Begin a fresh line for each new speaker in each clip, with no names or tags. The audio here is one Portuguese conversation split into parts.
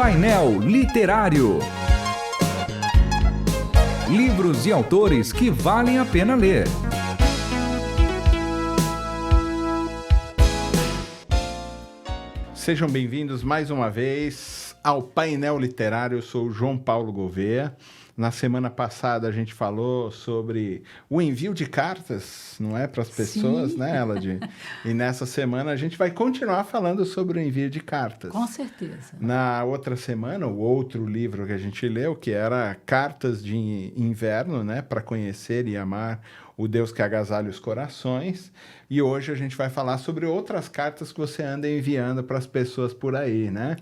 Painel Literário. Livros e autores que valem a pena ler.
Sejam bem-vindos mais uma vez ao Painel Literário. Eu sou o João Paulo Gouveia. Na semana passada a gente falou sobre o envio de cartas, não é, para as pessoas,
Sim.
né, Elodie? E nessa semana a gente vai continuar falando sobre o envio de cartas.
Com certeza.
Na outra semana, o outro livro que a gente leu, que era Cartas de Inverno, né, para conhecer e amar o Deus que agasalha os corações. E hoje a gente vai falar sobre outras cartas que você anda enviando para as pessoas por aí, né?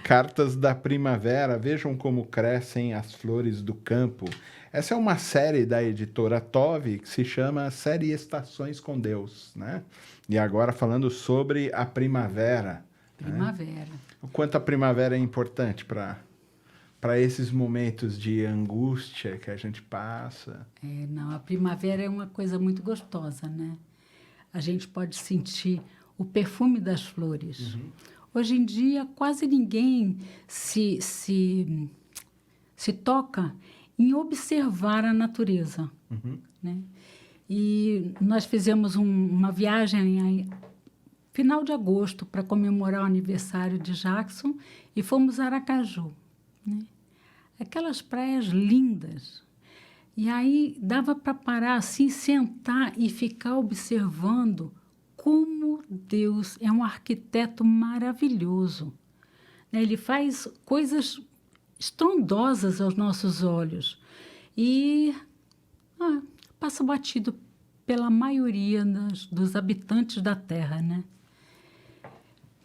Cartas da Primavera, vejam como crescem as flores do campo. Essa é uma série da editora Tove que se chama Série Estações com Deus, né? E agora falando sobre a primavera.
Primavera.
Né? O quanto a primavera é importante para esses momentos de angústia que a gente passa.
Não, a primavera é uma coisa muito gostosa, né? A gente pode sentir o perfume das flores.
Uhum.
Hoje em dia, quase ninguém se toca em observar a natureza.
Uhum.
Né? E nós fizemos uma viagem em final de agosto para comemorar o aniversário de Jackson e fomos a Aracaju. Né? Aquelas praias lindas. E aí dava para parar assim, sentar e ficar observando como Deus é um arquiteto maravilhoso. Ele faz coisas estrondosas aos nossos olhos e passa batido pela maioria dos habitantes da Terra, né?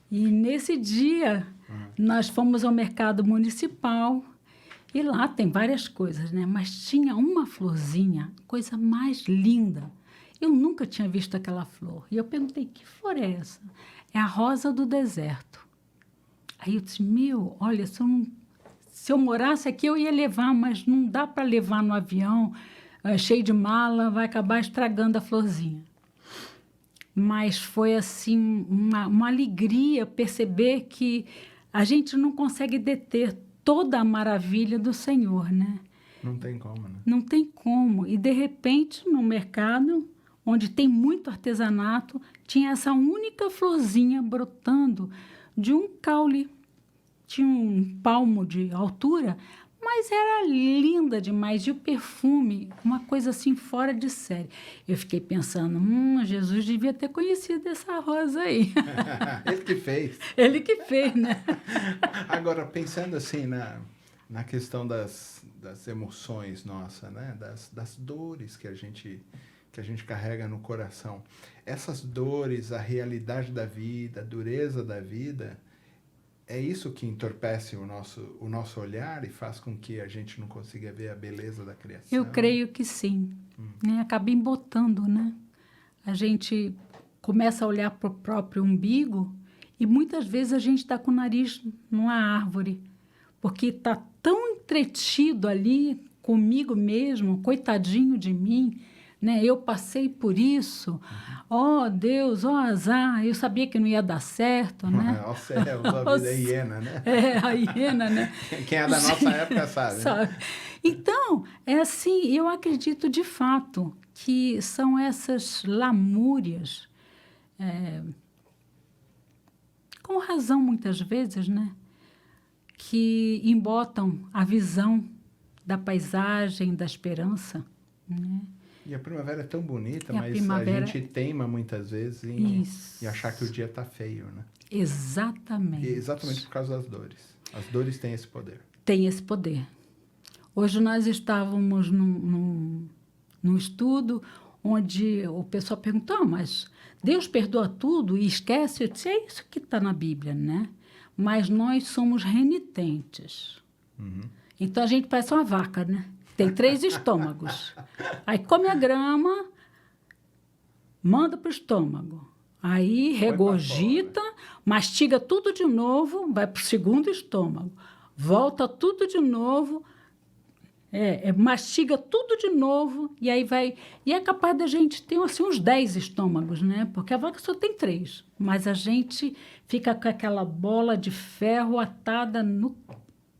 E nesse dia, nós fomos ao mercado municipal e lá tem várias coisas, né? Mas tinha uma florzinha, coisa mais linda. Eu nunca tinha visto aquela flor. E eu perguntei, que flor é essa? É a rosa do deserto. Aí eu disse, olha, se eu morasse aqui eu ia levar, mas não dá para levar no avião, cheio de mala, vai acabar estragando a florzinha. Mas foi assim, uma alegria perceber que a gente não consegue deter toda a maravilha do Senhor, né?
Não tem como, né?
Não tem como. E, de repente, no mercado, onde tem muito artesanato, tinha essa única florzinha brotando de um caule. Tinha um palmo de altura, mas era linda demais. E o perfume, uma coisa assim fora de série. Eu fiquei pensando, Jesus devia ter conhecido essa rosa aí.
Ele que fez.
Ele que fez, né?
Agora, pensando assim na questão das emoções nossas, né? Das dores que a gente carrega no coração. Essas dores, a realidade da vida, a dureza da vida, é isso que entorpece o nosso olhar e faz com que a gente não consiga ver a beleza da criação?
Eu creio que sim. Né? Acaba embotando, né? A gente começa a olhar para o próprio umbigo e muitas vezes a gente está com o nariz numa árvore, porque está tão entretido ali comigo mesmo, coitadinho de mim, né? Eu passei por isso. Oh, Deus, azar, eu sabia que não ia dar certo, né?
Ó céu, a vida é hiena, né?
A hiena, né?
Quem é da nossa época sabe. Né?
Então, é assim, eu acredito de fato que são essas lamúrias, com razão muitas vezes, né? Que embotam a visão da paisagem, da esperança, né?
E a primavera é tão bonita,
E a
mas
primavera...
a gente teima muitas vezes em achar que o dia está feio, né?
Exatamente.
E exatamente por causa das dores. As dores têm esse poder.
Tem esse poder. Hoje nós estávamos num estudo onde o pessoal perguntou, mas Deus perdoa tudo e esquece? Eu disse, é isso que está na Bíblia, né? Mas nós somos renitentes.
Uhum.
Então a gente parece uma vaca, né? Tem 3 estômagos. Aí come a grama, manda para o estômago. Aí regurgita, mastiga tudo de novo, vai para o 2º estômago. Volta tudo de novo. mastiga tudo de novo, e aí vai... E é capaz da gente ter assim, uns 10 estômagos, né? Porque a vaca só tem 3. Mas a gente fica com aquela bola de ferro atada no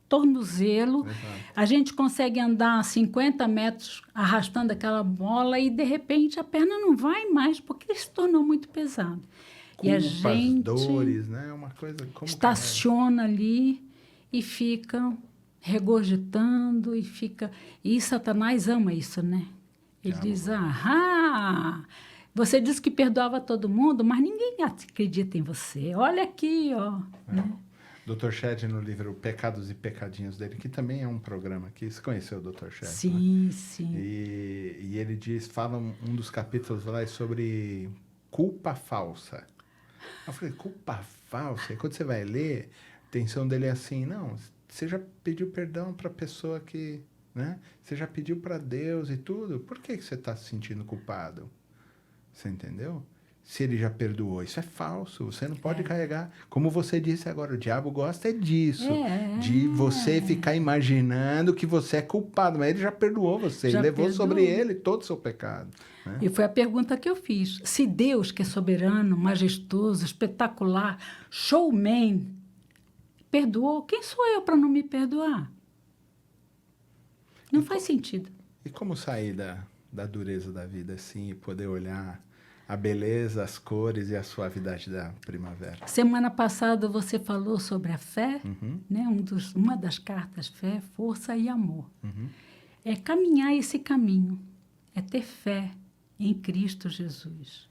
tornozelo.
Exato.
A gente consegue andar 50 metros arrastando aquela bola e, de repente, a perna não vai mais, porque se tornou muito pesado. E a
Culpas,
gente
dores, né? É uma coisa como
estaciona ali e fica regurgitando e fica... E Satanás ama isso, né? Ele diz, você disse que perdoava todo mundo, mas ninguém acredita em você. Olha aqui, ó. Né?
Dr. Shedd, no livro Pecados e Pecadinhos dele, que também é um programa aqui. Você conheceu o Dr. Shedd?
Sim,
né?
sim.
E ele fala um dos capítulos lá sobre culpa falsa. Eu falei, culpa falsa? E quando você vai ler, a intenção dele é assim, não, você já pediu perdão para a pessoa que, né? Você já pediu para Deus e tudo, por que você está se sentindo culpado? Você entendeu? Se ele já perdoou, isso é falso, você não pode carregar. Como você disse agora, o diabo gosta disso, de você ficar imaginando que você é culpado, mas ele já perdoou você,
Já
e levou
perdoou.
sobre ele todo o seu pecado. Né?
E foi a pergunta que eu fiz. Se Deus, que é soberano, majestoso, espetacular, showman, perdoou, quem sou eu para não me perdoar? Não faz sentido.
E como sair da dureza da vida assim e poder olhar a beleza, as cores e a suavidade da primavera?
Semana passada você falou sobre a fé, né? Uma das cartas, fé, força e amor. É caminhar esse caminho, é ter fé em Cristo Jesus.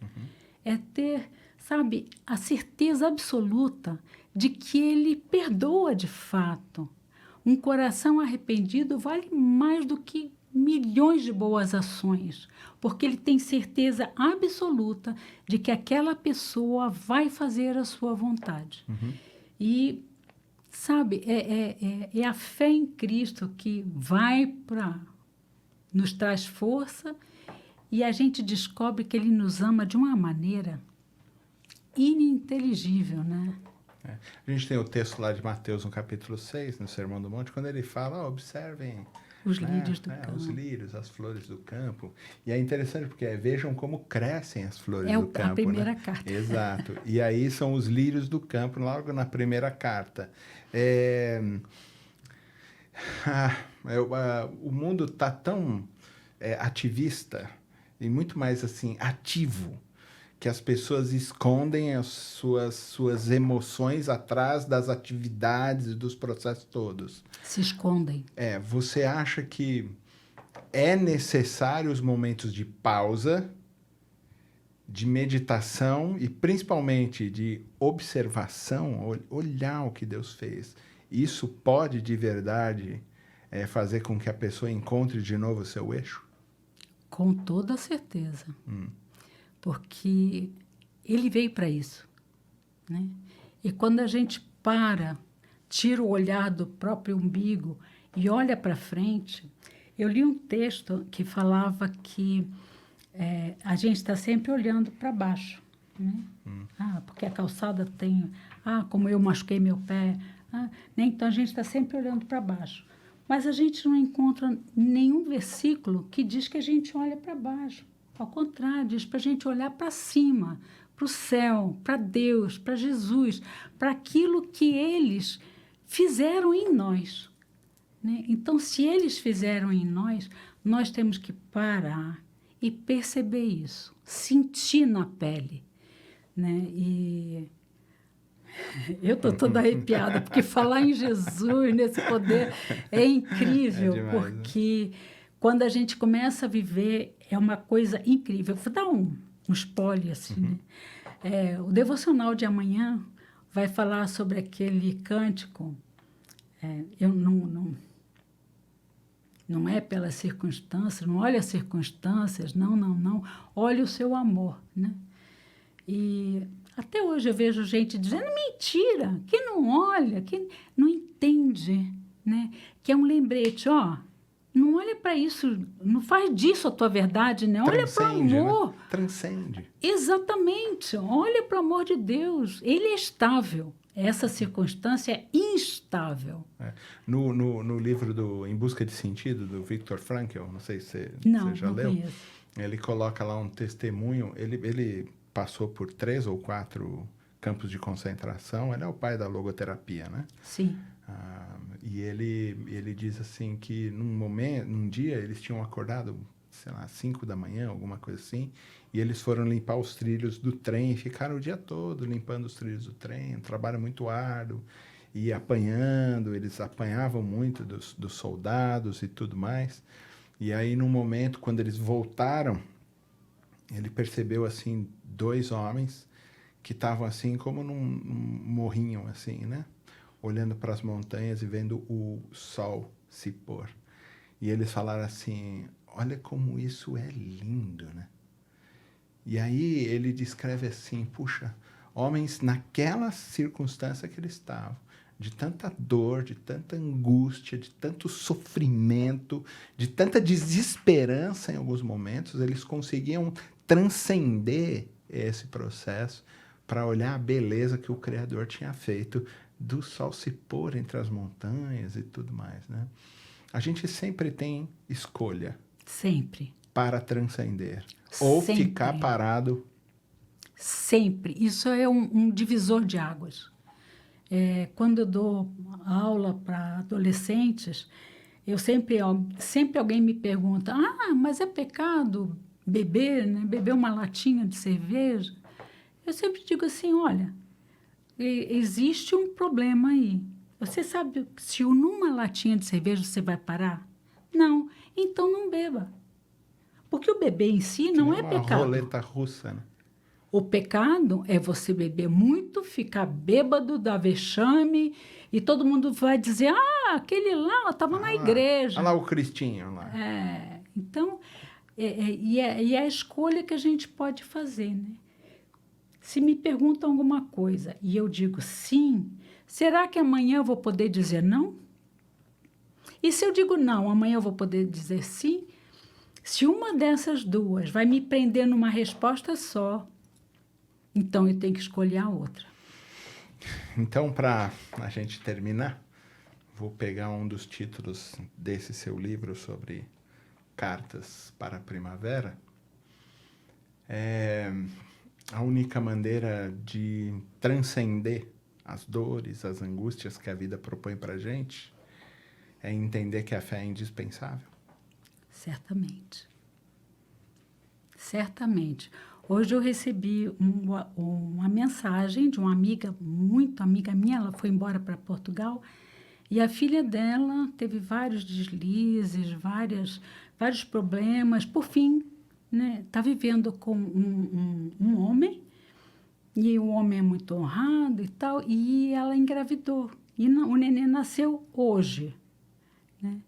É ter, sabe, a certeza absoluta de que Ele perdoa de fato. Um coração arrependido vale mais do que milhões de boas ações, porque ele tem certeza absoluta de que aquela pessoa vai fazer a sua vontade. E, sabe, é a fé em Cristo que nos traz força, e a gente descobre que Ele nos ama de uma maneira ininteligível, né?
A gente tem o texto lá de Mateus, no capítulo 6, no Sermão do Monte, quando ele fala, observem
Os lírios do campo.
Os lírios, as flores do campo. E é interessante porque vejam como crescem as flores
É
do campo.
a primeira
né?
carta.
Exato. E aí são os lírios do campo, logo na primeira carta. O mundo está tão ativista e muito mais assim ativo, que as pessoas escondem as suas emoções atrás das atividades e dos processos todos.
Se escondem.
Você acha que é necessário os momentos de pausa, de meditação e principalmente de observação, olhar o que Deus fez? Isso pode, de verdade, fazer com que a pessoa encontre de novo o seu eixo?
Com toda certeza. Porque Ele veio para isso. Né? E quando a gente tira o olhar do próprio umbigo e olha para frente, eu li um texto que falava que a gente está sempre olhando para baixo. Né? Porque a calçada tem... como eu machuquei meu pé. Né? Então, a gente está sempre olhando para baixo. Mas a gente não encontra nenhum versículo que diz que a gente olha para baixo. Ao contrário, diz para a gente olhar para cima, para o céu, para Deus, para Jesus, para aquilo que eles fizeram em nós. Né? Então, se eles fizeram em nós, nós temos que parar e perceber isso, sentir na pele. Né? E eu estou toda arrepiada, porque falar em Jesus, nesse poder, é incrível,
demais,
porque quando a gente começa a viver, é uma coisa incrível. Vou dar um spoiler, assim, né? O devocional de amanhã vai falar sobre aquele cântico, não é pelas circunstâncias, não olha as circunstâncias, não, olha o seu amor, né? E até hoje eu vejo gente dizendo mentira, que não olha, que não entende, né? Que é um lembrete, não olha para isso, não faz disso a tua verdade, né? Olha para o amor.
Né? Transcende.
Exatamente, olha para o amor de Deus. Ele é estável, Essa circunstância é instável.
No livro do Em Busca de Sentido, do Viktor Frankl, não sei se você já
Não
leu,
conheço.
ele coloca lá um testemunho, ele passou por 3 ou 4 campos de concentração, ele é o pai da logoterapia, né?
Sim.
E ele diz assim que num dia eles tinham acordado, sei lá, 5 da manhã, alguma coisa assim, e eles foram limpar os trilhos do trem, ficaram o dia todo limpando os trilhos do trem, um trabalho muito árduo, e apanhando, eles apanhavam muito dos soldados e tudo mais. E aí, num momento, quando eles voltaram, ele percebeu, assim, 2 homens que estavam, assim, como num morrinho, assim, né? Olhando para as montanhas e vendo o sol se pôr. E eles falaram assim, olha como isso é lindo, né? E aí ele descreve assim, puxa, homens naquela circunstância que eles estavam, de tanta dor, de tanta angústia, de tanto sofrimento, de tanta desesperança em alguns momentos, eles conseguiam transcender esse processo para olhar a beleza que o Criador tinha feito do sol se pôr entre as montanhas e tudo mais, né? A gente sempre tem escolha.
Sempre.
Para transcender. Ou
Sempre.
ficar parado.
Sempre. Isso é um divisor de águas. Quando eu dou aula para adolescentes, sempre alguém me pergunta, mas é pecado beber, né? Beber uma latinha de cerveja? Eu sempre digo assim, olha, existe um problema aí. Você sabe se numa latinha de cerveja você vai parar? Não. Então não beba. Porque o beber em si não é pecado.
Uma roleta russa, né?
O pecado é você beber muito, ficar bêbado, dar vexame, e todo mundo vai dizer, aquele lá estava na igreja.
Olha lá o Cristinho lá.
Então, é a escolha que a gente pode fazer, né? Se me perguntam alguma coisa e eu digo sim, será que amanhã eu vou poder dizer não? E se eu digo não, amanhã eu vou poder dizer sim? Se uma dessas duas vai me prender numa resposta só, então eu tenho que escolher a outra.
Então, para a gente terminar, vou pegar um dos títulos desse seu livro sobre cartas para a primavera. A única maneira de transcender as dores, as angústias que a vida propõe para a gente é entender que a fé é indispensável.
Certamente. Certamente. Hoje eu recebi uma mensagem de uma amiga, muito amiga minha, ela foi embora para Portugal, e a filha dela teve vários deslizes, vários problemas. Por fim, né, tá vivendo com um homem, e o homem é muito honrado e tal, e ela engravidou. E o neném nasceu hoje, né?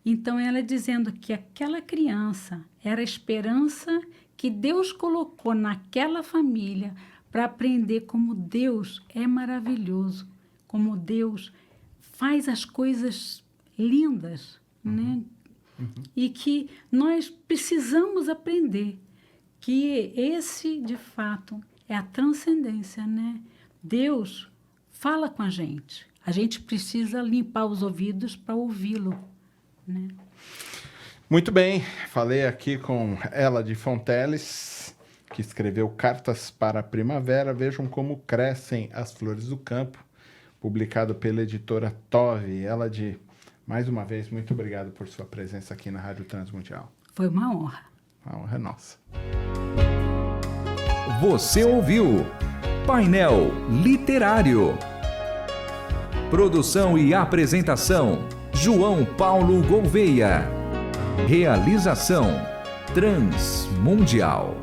Então, ela dizendo que aquela criança era a esperança que Deus colocou naquela família para aprender como Deus é maravilhoso, como Deus faz as coisas lindas, né? E que nós precisamos aprender que esse, de fato, é a transcendência, né? Deus fala com a gente precisa limpar os ouvidos para ouvi-lo, né?
Muito bem, falei aqui com Ela de Fonteles, que escreveu Cartas para a Primavera. Vejam como crescem as flores do campo, publicado pela editora Tove. Ela de, mais uma vez, muito obrigado por sua presença aqui na Rádio Transmundial.
Foi uma honra.
A honra é nossa.
Você ouviu Painel Literário. Produção e apresentação, João Paulo Gouveia. Realização Transmundial.